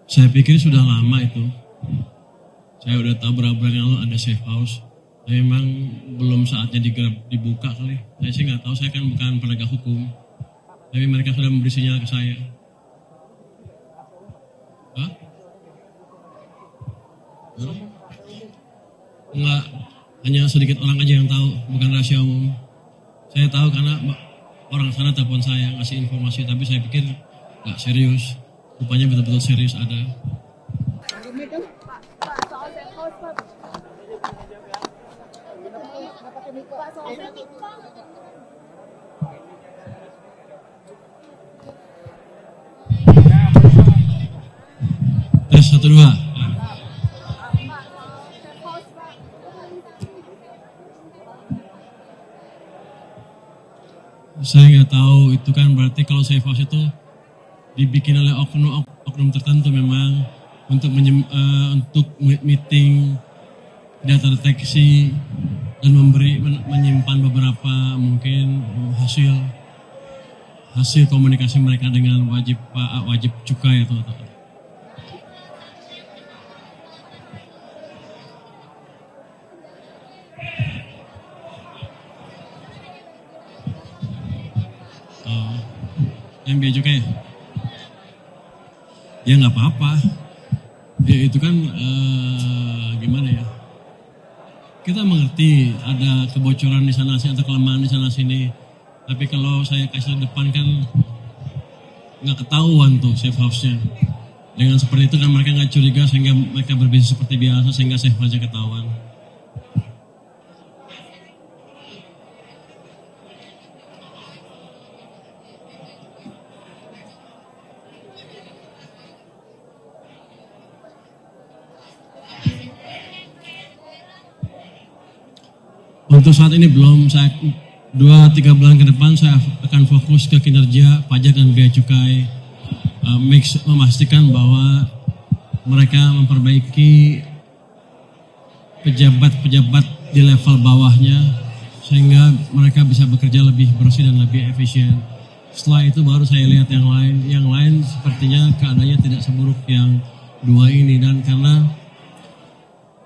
Saya pikir sudah lama itu. Saya udah tahu berapa bulan yang lalu ada safe house. Tapi memang belum saatnya dibuka kali. Saya sih nggak tahu, saya kan bukan penegak hukum. Tapi mereka sudah memberi sinyal ke saya. Hah? Enggak, hanya sedikit orang aja yang tahu, bukan rahasia umum. Saya tahu karena orang sana telepon saya, ngasih informasi, tapi saya pikir nggak serius. Rupanya betul-betul serius ada. Tes 1 2. Saya nggak tahu, itu kan berarti kalau safe house itu dibikin oleh oknum tertentu memang untuk meeting, data deteksi, dan menyimpan beberapa mungkin hasil komunikasi mereka dengan wajib cukai atau yang biaya cukai. Ya nggak apa-apa. Ya itu kan gimana ya? Kita mengerti ada kebocoran di sana sini atau kelemahan di sana sini. Tapi kalau saya kasih depan kan nggak ketahuan tuh safe house-nya. Dengan seperti itu kan mereka nggak curiga sehingga mereka berbisnis seperti biasa sehingga safe house-nya ketahuan. Untuk saat ini belum, saya 2-3 bulan ke depan saya akan fokus ke kinerja pajak dan bea cukai, memastikan bahwa mereka memperbaiki pejabat-pejabat di level bawahnya sehingga mereka bisa bekerja lebih bersih dan lebih efisien. Setelah itu baru saya lihat yang lain. Yang lain sepertinya keadaannya tidak seburuk yang 2 ini, dan karena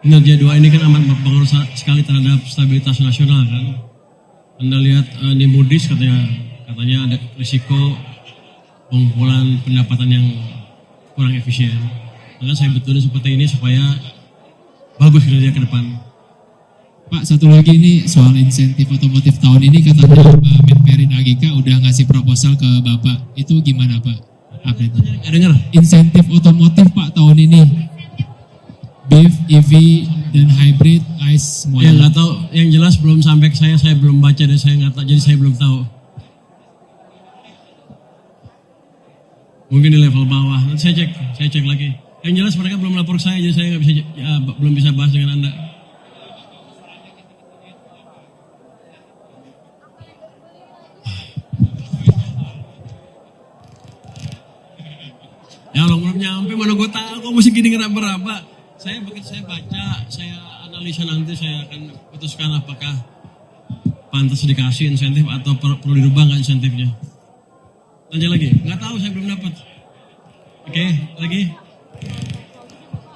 kinerja 2 ini kan amat berpengaruh sekali terhadap stabilitas nasional kan. Anda lihat di Moody's katanya ada risiko pengumpulan pendapatan yang kurang efisien. Maka saya betulin seperti ini supaya bagus kinerja ke depan. Pak, satu lagi ini soal insentif otomotif tahun ini katanya Menperin Agika udah ngasih proposal ke Bapak. Itu gimana Pak? Update-nya. Nggak dengar. Insentif otomotif Pak tahun ini. BEV, EV, dan hybrid, ICE semuanya. Ya nggak tahu, yang jelas belum sampai ke saya belum baca dan saya nggak tahu, jadi saya belum tahu. Mungkin di level bawah, nanti saya cek lagi. Yang jelas mereka belum lapor ke saya, jadi saya nggak bisa, belum bisa bahas dengan Anda. Ya Allah, belum nyampe, mana gue tahu, kok mesti gini ngeraba-raba. Saya baca, saya analisa nanti saya akan putuskan apakah pantas dikasih insentif atau perlu dirubah nggak insentifnya. Tanya lagi, nggak tahu, saya belum dapat. Oke, lagi.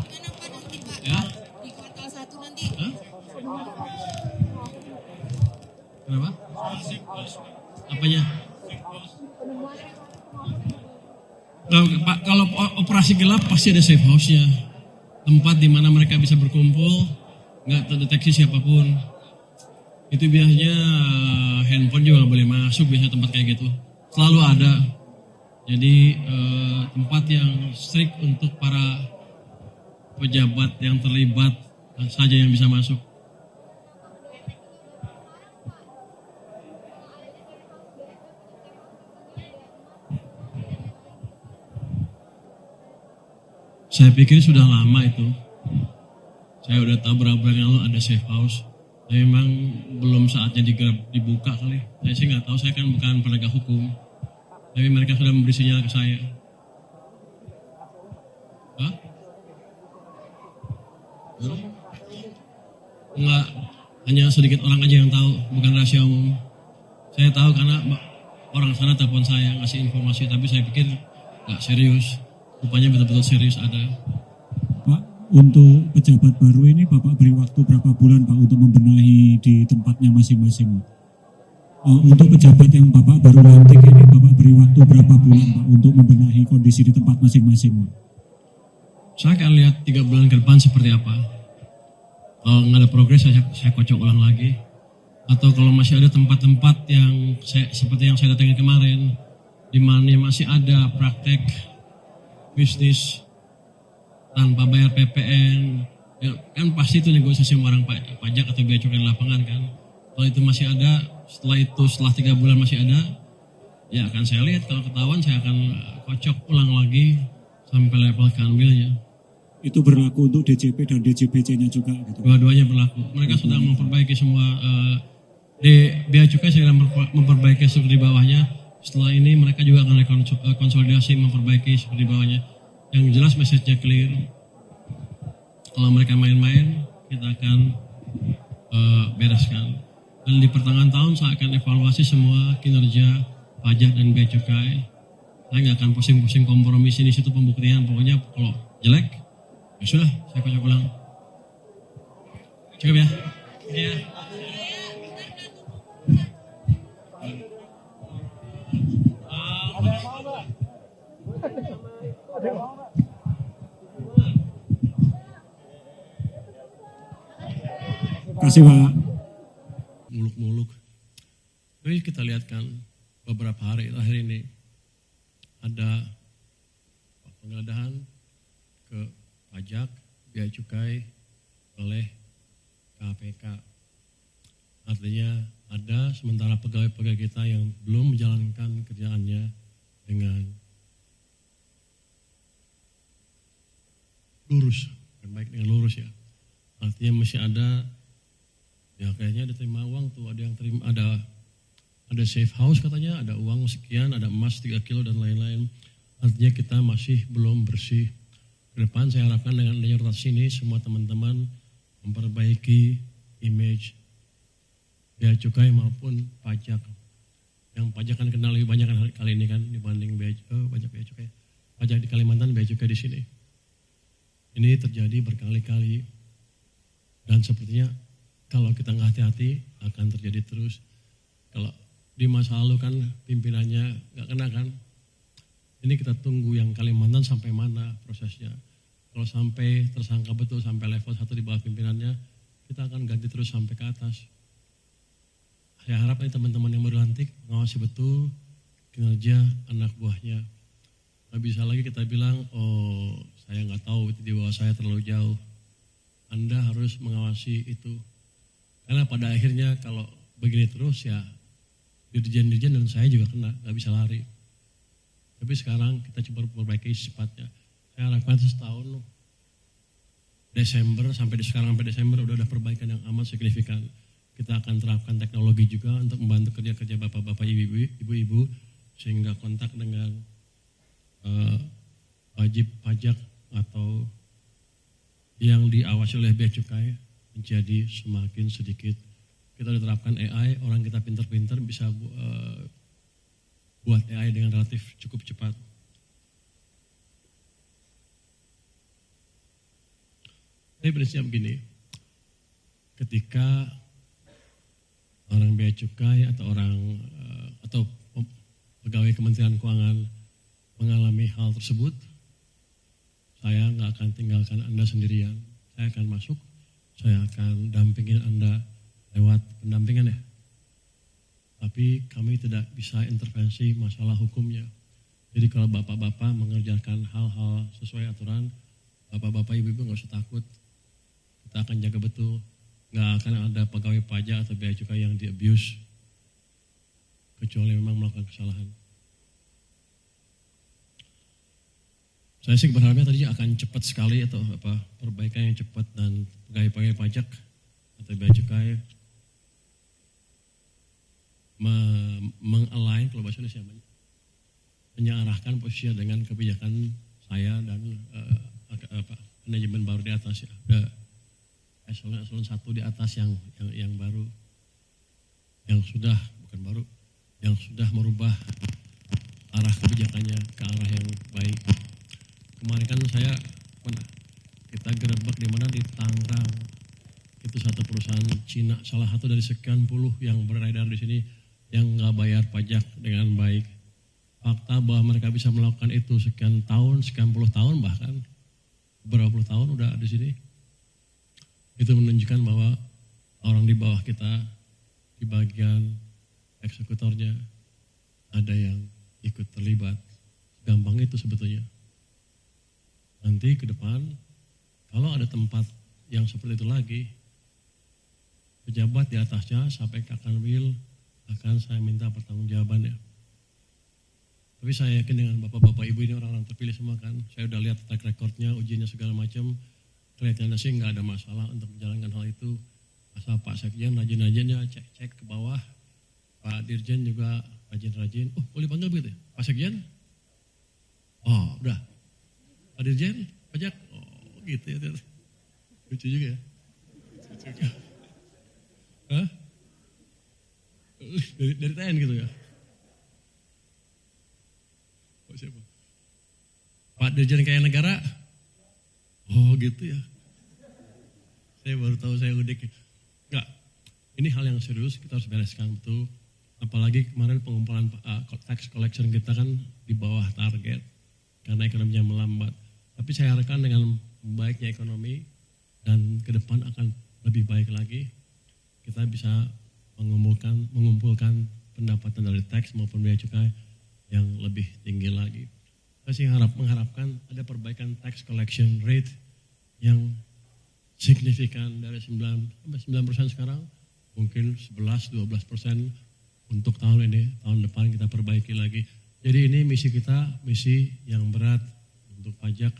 Kenapa nanti Pak? Ya. Di kuartal 1 nanti. Hah? Kenapa? Apanya? Kalau operasi gelap pasti ada safe house-nya. Tempat di mana mereka bisa berkumpul, nggak terdeteksi siapapun. Itu biasanya handphone juga nggak boleh masuk, biasanya tempat kayak gitu. Selalu ada. Jadi tempat yang strict untuk para pejabat yang terlibat saja yang bisa masuk. Saya pikir sudah lama itu. Saya udah tahu berapa bulan yang lalu ada safe house. Tapi memang belum saatnya dibuka kali. Saya sih nggak tahu, saya kan bukan penegak hukum. Tapi mereka sudah memberi sinyal ke saya. Hah? Enggak, hanya sedikit orang aja yang tahu, bukan rahasia umum. Saya tahu karena orang sana telepon saya, ngasih informasi, tapi saya pikir nggak serius. rupanya betul-betul serius ada. Pak, untuk pejabat baru ini Bapak beri waktu berapa bulan Pak untuk membenahi di tempatnya masing-masing? Untuk pejabat yang Bapak baru lantik ini Bapak beri waktu berapa bulan Pak untuk membenahi kondisi di tempat masing-masing? Saya akan lihat 3 bulan ke depan seperti apa. Kalau nggak ada progres saya kocok ulang lagi. Atau kalau masih ada tempat-tempat yang seperti yang saya datangi kemarin, di mana masih ada praktek bisnis tanpa bayar PPN, ya, kan pasti itu negosiasi sama orang pajak atau bea cukai di lapangan kan. Kalau itu masih ada, setelah 3 bulan masih ada, ya akan saya lihat. Kalau ketahuan saya akan kocok ulang lagi sampai level kanwilnya. Itu berlaku untuk DJP dan DJBC-nya juga gitu? Dua-duanya berlaku. Mereka sedang memperbaiki semua, di bea cukai sedang memperbaiki struktur di bawahnya. Setelah ini mereka juga akan konsolidasi memperbaiki struktur di bawahnya. Yang jelas message-nya clear. Kalau mereka main-main, kita akan bereskan. Dan di pertengahan tahun saya akan evaluasi semua kinerja pajak dan bea cukai. Saya nggak akan pusing-pusing kompromi sini situ pembuktian. Pokoknya kalau jelek, ya sudah, saya kocok ulang. Cukup ya? Iya. Kasih Pak. Muluk-muluk. Jadi kita lihat kan beberapa hari terakhir ini ada penggeledahan ke pajak, bea cukai oleh KPK. Artinya ada sementara pegawai-pegawai kita yang belum menjalankan kerjaannya dengan lurus, bukan baik dengan lurus ya. Artinya masih ada, ya kayaknya ada terima uang tuh, ada yang terima, ada safe house katanya, ada uang sekian, ada emas 3 kilo dan lain-lain. Artinya kita masih belum bersih. Ke depan saya harapkan dengan adanya rotasi ini semua teman-teman memperbaiki image bea cukai maupun pajak. Yang pajak kan kenal lebih banyak kan kali ini kan dibanding pajak bea cukai. Pajak di Kalimantan, bea cukai di sini. Ini terjadi berkali-kali dan sepertinya kalau kita nggak hati-hati akan terjadi terus. Kalau di masa lalu kan pimpinannya nggak kena kan. Ini kita tunggu yang Kalimantan sampai mana prosesnya. Kalau sampai tersangka betul sampai level 1 di bawah pimpinannya, kita akan ganti terus sampai ke atas. Saya harap nih teman-teman yang baru lantik mengawasi betul kinerja anak buahnya. Nggak bisa lagi kita bilang, oh saya nggak tahu itu di bawah saya terlalu jauh. Anda harus mengawasi itu. Karena pada akhirnya kalau begini terus ya dirjen-dirjen dan saya juga kena, nggak bisa lari. Tapi sekarang kita coba perbaiki secepatnya. Saya harapkan setahun Desember sampai Desember udah ada perbaikan yang amat signifikan. Kita akan terapkan teknologi juga untuk membantu kerja-kerja bapak-bapak, ibu-ibu sehingga kontak dengan wajib pajak atau yang diawasi oleh bea cukai menjadi semakin sedikit. Kita udah terapkan AI, orang kita pinter-pinter bisa buat AI dengan relatif cukup cepat. Tapi prinsipnya begini, ketika orang bea cukai atau atau pegawai Kementerian Keuangan mengalami hal tersebut, saya nggak akan tinggalkan Anda sendirian. Saya akan masuk, saya akan dampingin Anda lewat pendampingan ya. Tapi kami tidak bisa intervensi masalah hukumnya. Jadi kalau bapak-bapak mengerjakan hal-hal sesuai aturan, bapak-bapak ibu-ibu nggak usah takut. Kita akan jaga betul. Nggak akan ada pegawai pajak atau bea cukai yang di-abuse. Kecuali memang melakukan kesalahan. Saya sih berharapnya tadi akan cepat sekali atau perbaikan yang cepat dan pegawai-pegawai pajak atau bea cukai mengalign kalau bahasa Indonesia menyearahkan posisinya dengan kebijakan saya dan manajemen baru di atas ya. Ada eselon 1 di atas yang baru, yang sudah bukan baru, yang sudah merubah arah kebijakannya ke arah yang baik. satu perusahaan Cina, salah satu dari sekian puluh yang beredar di sini yang nggak bayar pajak dengan baik. Fakta bahwa mereka bisa melakukan itu sekian tahun, sekian puluh tahun bahkan beberapa puluh tahun udah di sini. Itu menunjukkan bahwa orang di bawah kita di bagian eksekutornya ada yang ikut terlibat. Gampang itu sebetulnya. Nanti ke depan kalau ada tempat yang seperti itu lagi, pejabat di atasnya sampai ke Kanwil akan saya minta pertanggungjawabannya. Tapi saya yakin dengan bapak-bapak ibu ini orang-orang terpilih semua kan. Saya udah lihat track recordnya, ujiannya segala macam. Kelihatannya sih nggak ada masalah untuk menjalankan hal itu. Asal Pak Sekjen rajin-rajinnya cek ke bawah. Pak Dirjen juga rajin-rajin. Oh boleh panggil begitu ya? Pak Sekjen? Oh udah. Pak Dirjen? Pajak? Oh gitu ya. Lucu juga ya. Lucu juga. Hah? Dari TN gitu ya? Oh, siapa? Pak Dirjen Kaya Negara? Oh gitu ya. Saya baru tahu, saya udik. Enggak, ini hal yang serius, kita harus bereskan betul. Apalagi kemarin pengumpulan tax collection kita kan di bawah target. Karena ekonominya melambat. Tapi saya harapkan dengan membaiknya ekonomi dan ke depan akan lebih baik lagi. Kita bisa mengumpulkan pendapatan dari tax maupun biaya cukai yang lebih tinggi lagi. Saya sih mengharapkan ada perbaikan tax collection rate yang signifikan dari 9% sekarang, mungkin 11-12% untuk tahun ini, tahun depan kita perbaiki lagi. Jadi ini misi kita, misi yang berat untuk pajak.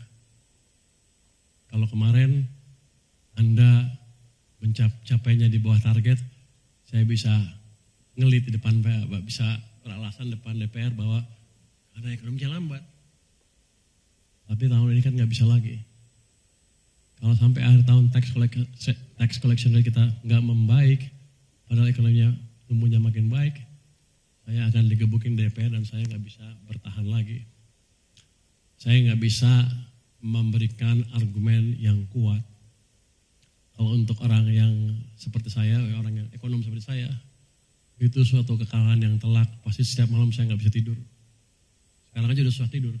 Kalau kemarin Anda mencapainya di bawah target, saya bisa ngelit di depan, bisa beralasan depan DPR bahwa karena ekonominya lambat. Tapi tahun ini kan nggak bisa lagi. Kalau sampai akhir tahun tax collection rate kita nggak membaik, padahal ekonominya tumbuhnya makin baik, saya akan digebukin DPR dan saya nggak bisa bertahan lagi. Saya nggak bisa memberikan argumen yang kuat. Kalau untuk orang yang seperti saya, orang yang ekonom seperti saya, itu suatu kekalahan yang telak. Pasti setiap malam saya nggak bisa tidur. Sekarang aja udah susah tidur.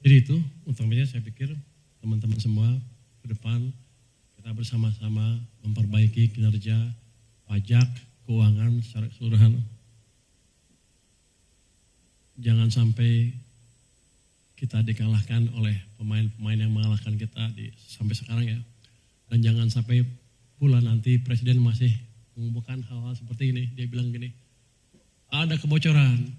Jadi itu, utamanya saya pikir teman-teman semua ke depan kita bersama-sama memperbaiki kinerja pajak, keuangan secara keseluruhan. Jangan sampai kita dikalahkan oleh pemain-pemain yang mengalahkan kita sampai sekarang ya. Dan jangan sampai pula nanti Presiden masih mengumumkan hal-hal seperti ini. Dia bilang gini, ada kebocoran,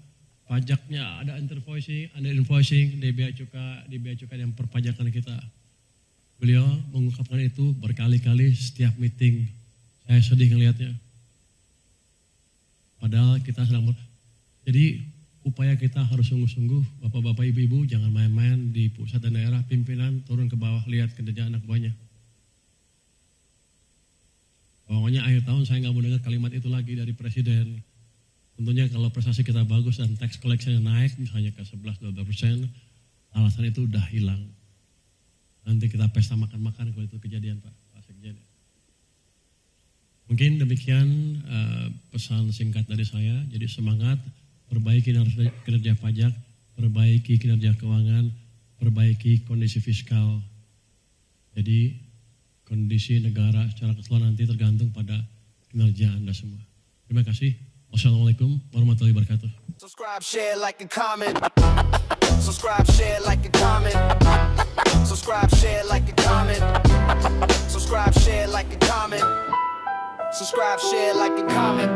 pajaknya ada invoicing di bea cukai yang perpajakan kita. Beliau mengungkapkan itu berkali-kali setiap meeting. Saya sedih ngelihatnya. Padahal kita sedang jadi upaya kita harus sungguh-sungguh, bapak-bapak, ibu-ibu, jangan main-main di pusat dan daerah, pimpinan turun ke bawah, lihat kinerja anak buahnya. Pokoknya akhir tahun saya nggak mau dengar kalimat itu lagi dari Presiden. Tentunya kalau prestasi kita bagus dan tax collection naik, misalnya ke 11-12%, alasan itu udah hilang. Nanti kita pesta makan-makan kalau itu kejadian Pak Sekjen. Mungkin demikian pesan singkat dari saya, jadi semangat. Perbaiki kinerja pajak, perbaiki kinerja keuangan, perbaiki kondisi fiskal. Jadi kondisi negara secara keseluruhan nanti tergantung pada kinerja Anda semua. Terima kasih. Wassalamualaikum warahmatullahi wabarakatuh. Subscribe, share, like, and comment. Subscribe, share, like, and comment. Subscribe, share, like, and comment. Subscribe, share, like, and comment. Subscribe, share, like, and comment.